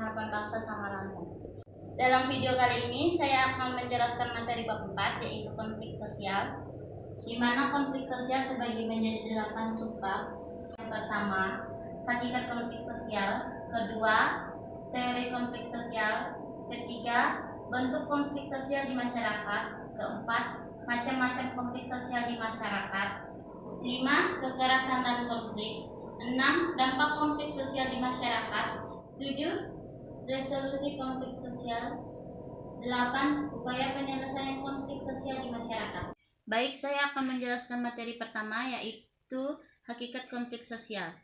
harapan bangsa sama Lampung. Dalam video kali ini saya akan menjelaskan materi bab 4, yaitu konflik sosial, di mana konflik sosial terbagi menjadi 8 subbab. Yang pertama, hakikat konflik sosial. Kedua, teori konflik sosial. Ketiga, bentuk konflik sosial di masyarakat. Keempat, macam-macam konflik sosial di masyarakat. 5. Kekerasan dan konflik. 6. Dampak konflik sosial di masyarakat. 7. Resolusi konflik sosial. 8. Upaya penyelesaian konflik sosial di masyarakat. Baik, saya akan menjelaskan materi pertama, yaitu hakikat konflik sosial.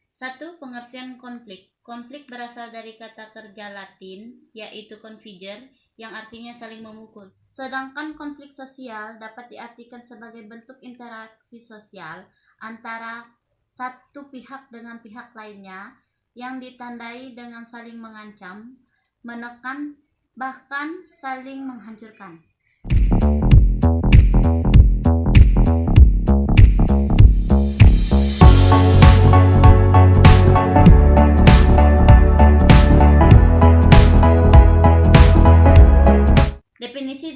1. Pengertian konflik. Konflik berasal dari kata kerja Latin, yaitu configer, yang artinya saling memukul. Sedangkan konflik sosial dapat diartikan sebagai bentuk interaksi sosial antara satu pihak dengan pihak lainnya yang ditandai dengan saling mengancam, menekan, bahkan saling menghancurkan.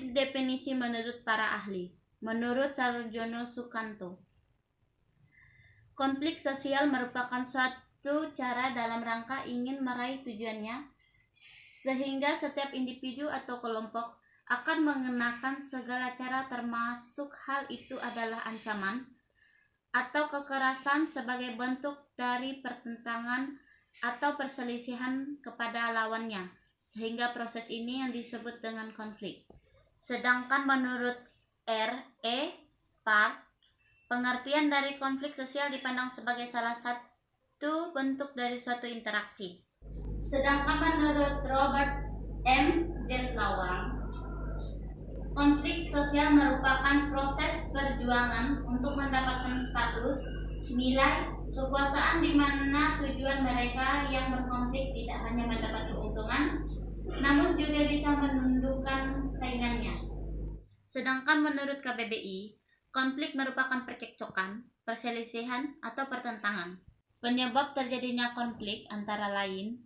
Definisi menurut para ahli. Menurut Sarjono Sukanto, konflik sosial merupakan suatu cara dalam rangka ingin meraih tujuannya, sehingga setiap individu atau kelompok akan mengenakan segala cara, termasuk hal itu adalah ancaman atau kekerasan sebagai bentuk dari pertentangan atau perselisihan kepada lawannya, sehingga proses ini yang disebut dengan konflik. Sedangkan menurut R.E. Park, pengertian dari konflik sosial dipandang sebagai salah satu bentuk dari suatu interaksi. Sedangkan menurut Robert M. Jetlawang, konflik sosial merupakan proses perjuangan untuk mendapatkan status, nilai, kekuasaan di mana tujuan mereka yang berkonflik tidak hanya mendapat keuntungan, namun juga bisa menundukkan saingannya. Sedangkan menurut KBBI, konflik merupakan percekcokan, perselisihan, atau pertentangan. Penyebab terjadinya konflik antara lain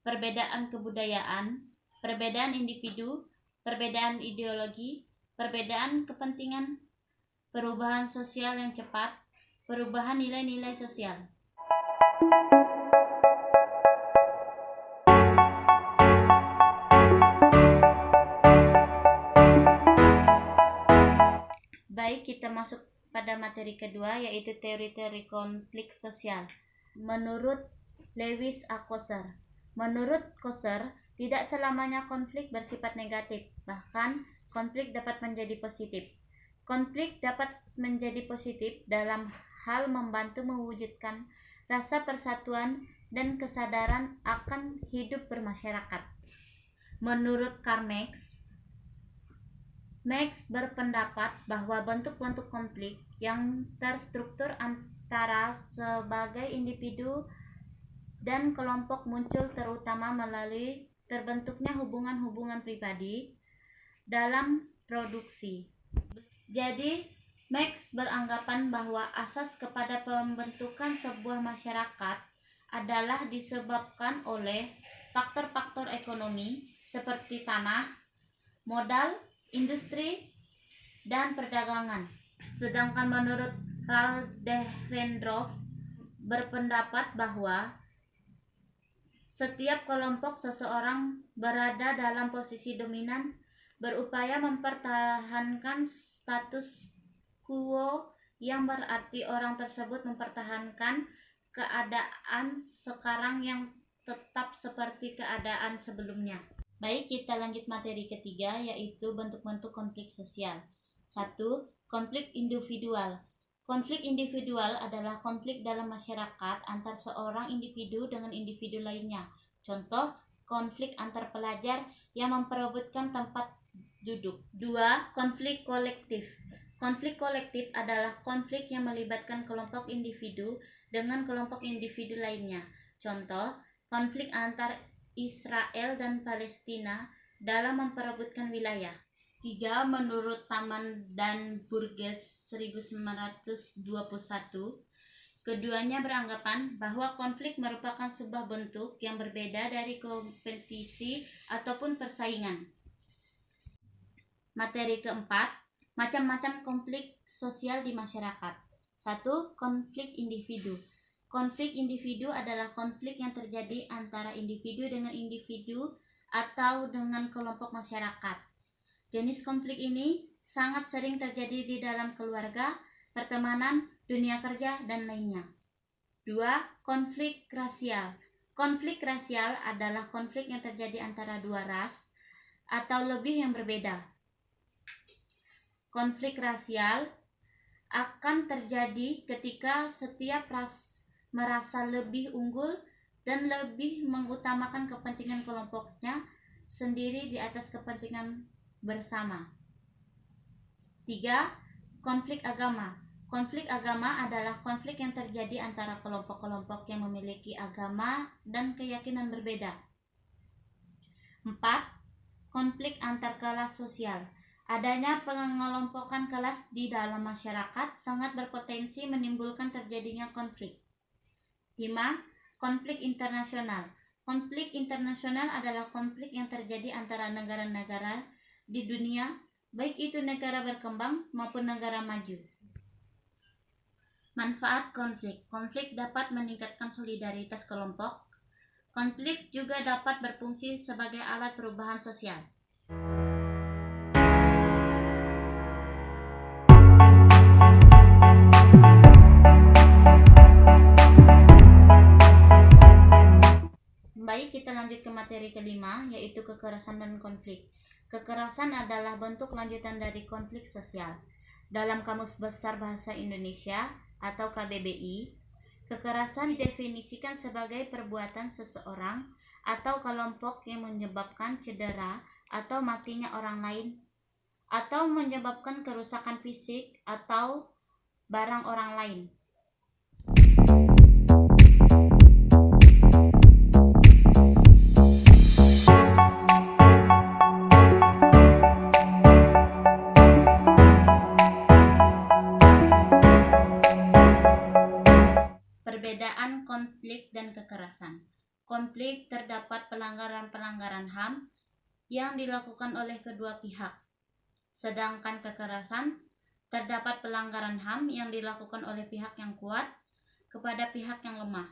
perbedaan kebudayaan, perbedaan individu, perbedaan ideologi, perbedaan kepentingan, perubahan sosial yang cepat, perubahan nilai-nilai sosial. Baik, kita masuk pada materi kedua, yaitu teori-teori konflik sosial. Menurut Lewis A. Coser, menurut Coser, tidak selamanya konflik bersifat negatif, bahkan konflik dapat menjadi positif. Konflik dapat menjadi positif dalam hal membantu mewujudkan rasa persatuan dan kesadaran akan hidup bermasyarakat. Menurut Karl Marx berpendapat bahwa bentuk-bentuk konflik yang terstruktur antara sebagai individu dan kelompok muncul terutama melalui terbentuknya hubungan-hubungan pribadi dalam produksi. Jadi, Marx beranggapan bahwa asas kepada pembentukan sebuah masyarakat adalah disebabkan oleh faktor-faktor ekonomi seperti tanah, modal, industri, dan perdagangan. Sedangkan menurut Ralph Dahrendorf berpendapat bahwa setiap kelompok seseorang berada dalam posisi dominan, berupaya mempertahankan status quo, yang berarti orang tersebut mempertahankan keadaan sekarang yang tetap seperti keadaan sebelumnya. Baik, kita lanjut materi ketiga, yaitu bentuk-bentuk konflik sosial. 1. Konflik individual. Konflik individual adalah konflik dalam masyarakat antar seorang individu dengan individu lainnya. Contoh, konflik antar pelajar yang memperebutkan tempat duduk. 2. Konflik kolektif. Konflik kolektif adalah konflik yang melibatkan kelompok individu dengan kelompok individu lainnya. Contoh, konflik antar Israel dan Palestina dalam memperebutkan wilayah. 3. Menurut Taman dan Burgess 1921, Keduanya beranggapan bahwa konflik merupakan sebuah bentuk yang berbeda dari kompetisi ataupun persaingan. Materi keempat, macam-macam konflik sosial di masyarakat. 1. Konflik individu. Konflik individu adalah konflik yang terjadi antara individu dengan individu atau dengan kelompok masyarakat. Jenis konflik ini sangat sering terjadi di dalam keluarga, pertemanan, dunia kerja, dan lainnya. 2. Konflik rasial. Konflik rasial adalah konflik yang terjadi antara dua ras atau lebih yang berbeda. Konflik rasial akan terjadi ketika setiap ras merasa lebih unggul dan lebih mengutamakan kepentingan kelompoknya sendiri di atas kepentingan bersama. 3. Konflik agama. Konflik agama adalah konflik yang terjadi antara kelompok-kelompok yang memiliki agama dan keyakinan berbeda. 4. Konflik antar kelas sosial. Adanya pengelompokan kelas di dalam masyarakat sangat berpotensi menimbulkan terjadinya konflik. 5. Konflik internasional. Konflik internasional adalah konflik yang terjadi antara negara-negara di dunia, baik itu negara berkembang maupun negara maju. Manfaat konflik. Konflik dapat meningkatkan solidaritas kelompok. Konflik juga dapat berfungsi sebagai alat perubahan sosial. Baik, kita lanjut ke materi kelima, yaitu kekerasan dan konflik. Kekerasan adalah bentuk lanjutan dari konflik sosial. Dalam Kamus Besar Bahasa Indonesia atau KBBI, kekerasan didefinisikan sebagai perbuatan seseorang atau kelompok yang menyebabkan cedera atau matinya orang lain, atau menyebabkan kerusakan fisik atau barang orang lain. Perbedaan konflik dan kekerasan. Konflik terdapat pelanggaran-pelanggaran HAM yang dilakukan oleh kedua pihak. Sedangkan kekerasan terdapat pelanggaran HAM yang dilakukan oleh pihak yang kuat kepada pihak yang lemah.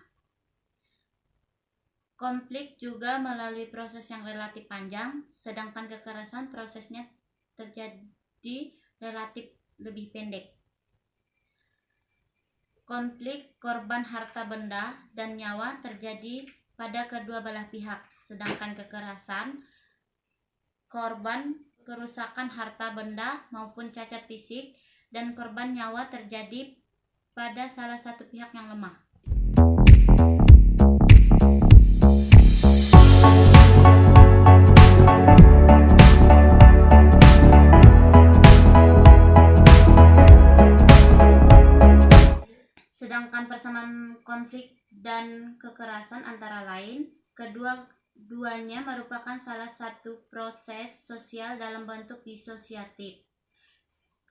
Konflik juga melalui proses yang relatif panjang, sedangkan kekerasan prosesnya terjadi relatif lebih pendek. Konflik korban harta benda dan nyawa terjadi pada kedua belah pihak, sedangkan kekerasan korban kerusakan harta benda maupun cacat fisik dan korban nyawa terjadi pada salah satu pihak yang lemah. Sedangkan persamaan konflik dan kekerasan antara lain, kedua-duanya merupakan salah satu proses sosial dalam bentuk disosiatif.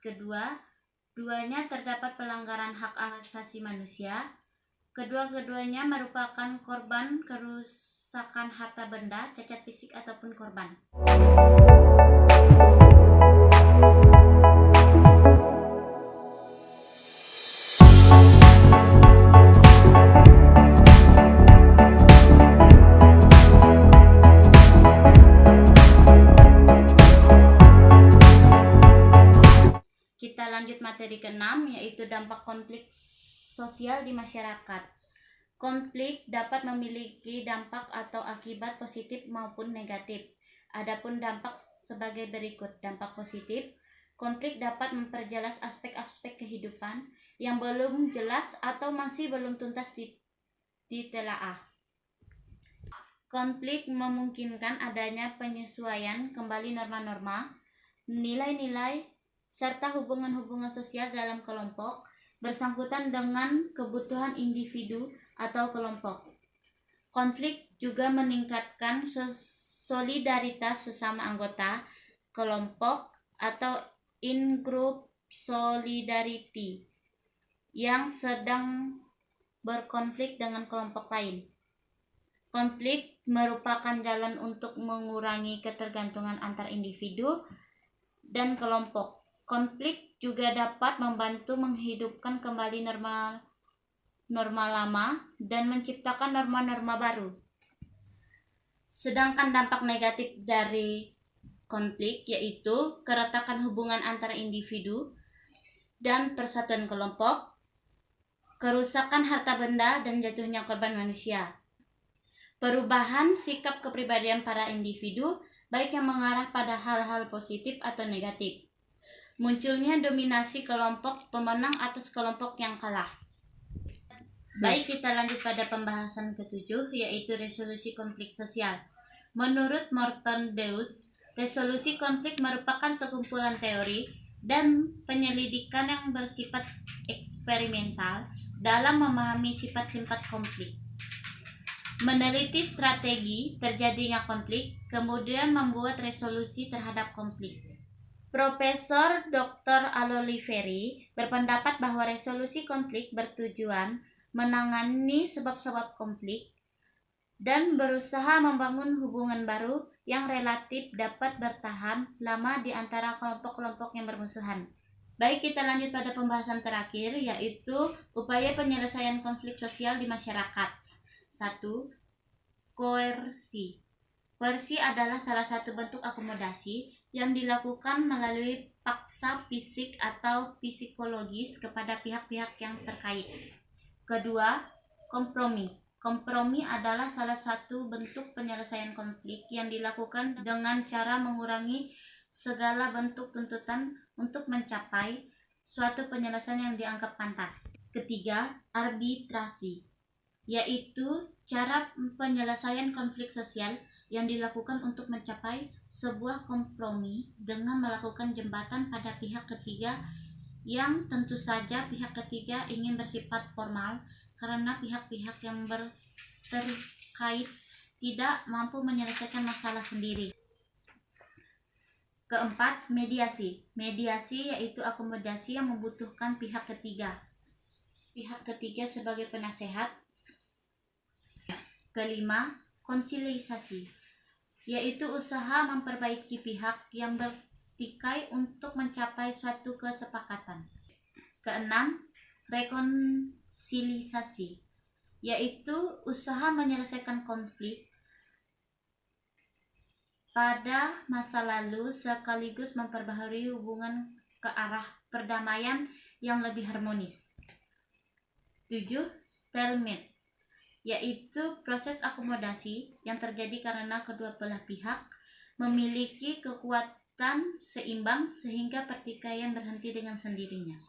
Kedua-duanya terdapat pelanggaran hak asasi manusia. Kedua-duanya merupakan korban kerusakan harta benda, cacat fisik ataupun korban. Kita lanjut materi ke-6, yaitu dampak konflik sosial di masyarakat. Konflik dapat memiliki dampak atau akibat positif maupun negatif. Adapun dampak sebagai berikut. Dampak positif, konflik dapat memperjelas aspek-aspek kehidupan yang belum jelas atau masih belum tuntas ditelaah. Konflik memungkinkan adanya penyesuaian kembali norma-norma, nilai-nilai, serta hubungan-hubungan sosial dalam kelompok bersangkutan dengan kebutuhan individu atau kelompok. Konflik juga meningkatkan solidaritas sesama anggota kelompok atau in-group solidarity yang sedang berkonflik dengan kelompok lain. Konflik merupakan jalan untuk mengurangi ketergantungan antar individu dan kelompok. Konflik juga dapat membantu menghidupkan kembali norma lama dan menciptakan norma-norma baru. Sedangkan dampak negatif dari konflik yaitu keretakan hubungan antara individu dan persatuan kelompok, kerusakan harta benda, dan jatuhnya korban manusia. Perubahan sikap kepribadian para individu, baik yang mengarah pada hal-hal positif atau negatif. Munculnya dominasi kelompok pemenang atas kelompok yang kalah. Baik, kita lanjut pada pembahasan ketujuh, yaitu resolusi konflik sosial. Menurut Morton Deutsch, resolusi konflik merupakan sekumpulan teori dan penyelidikan yang bersifat eksperimental dalam memahami sifat-sifat konflik, meneliti strategi terjadinya konflik, kemudian membuat resolusi terhadap konflik. Profesor Dr. Aloliveri berpendapat bahwa resolusi konflik bertujuan menangani sebab-sebab konflik dan berusaha membangun hubungan baru yang relatif dapat bertahan lama di antara kelompok-kelompok yang bermusuhan. Baik, kita lanjut pada pembahasan terakhir, yaitu upaya penyelesaian konflik sosial di masyarakat. 1. Koersi. Koersi adalah salah satu bentuk akomodasi yang dilakukan melalui paksa fisik atau psikologis kepada pihak-pihak yang terkait. Kedua, kompromi. Kompromi adalah salah satu bentuk penyelesaian konflik yang dilakukan dengan cara mengurangi segala bentuk tuntutan untuk mencapai suatu penyelesaian yang dianggap pantas. Ketiga, arbitrasi, yaitu cara penyelesaian konflik sosial yang dilakukan untuk mencapai sebuah kompromi dengan melakukan jembatan pada pihak ketiga yang tentu saja pihak ketiga ingin bersifat formal karena pihak-pihak yang terkait tidak mampu menyelesaikan masalah sendiri. Keempat, mediasi. Mediasi yaitu akomodasi yang membutuhkan pihak ketiga. Pihak ketiga sebagai penasehat. Kelima, konsiliasi, yaitu usaha memperbaiki pihak yang bertikai untuk mencapai suatu kesepakatan. Keenam, rekonsiliasi, yaitu usaha menyelesaikan konflik pada masa lalu sekaligus memperbaharui hubungan ke arah perdamaian yang lebih harmonis. 7. Stalemate, yaitu proses akomodasi yang terjadi karena kedua belah pihak memiliki kekuatan seimbang sehingga pertikaian berhenti dengan sendirinya.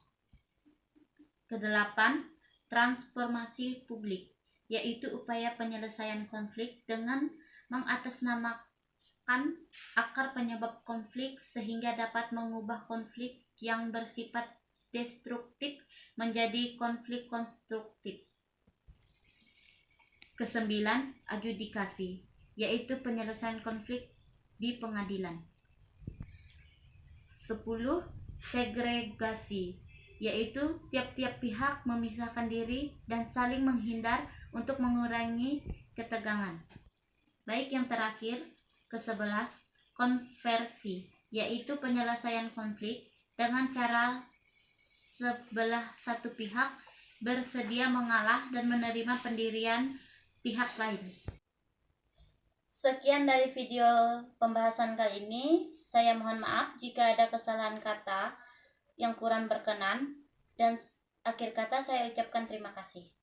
Kedelapan, transformasi publik, yaitu upaya penyelesaian konflik dengan mengatasnamakan akar penyebab konflik sehingga dapat mengubah konflik yang bersifat destruktif menjadi konflik konstruktif. Kesembilan, adjudikasi, yaitu penyelesaian konflik di pengadilan. 10. Segregasi, yaitu tiap-tiap pihak memisahkan diri dan saling menghindar untuk mengurangi ketegangan. Baik, yang terakhir, ke-11, konversi, yaitu penyelesaian konflik dengan cara sebelah satu pihak bersedia mengalah dan menerima pendirian pihak lain. Sekian dari video pembahasan kali ini. Saya mohon maaf jika ada kesalahan kata yang kurang berkenan, dan akhir kata saya ucapkan terima kasih.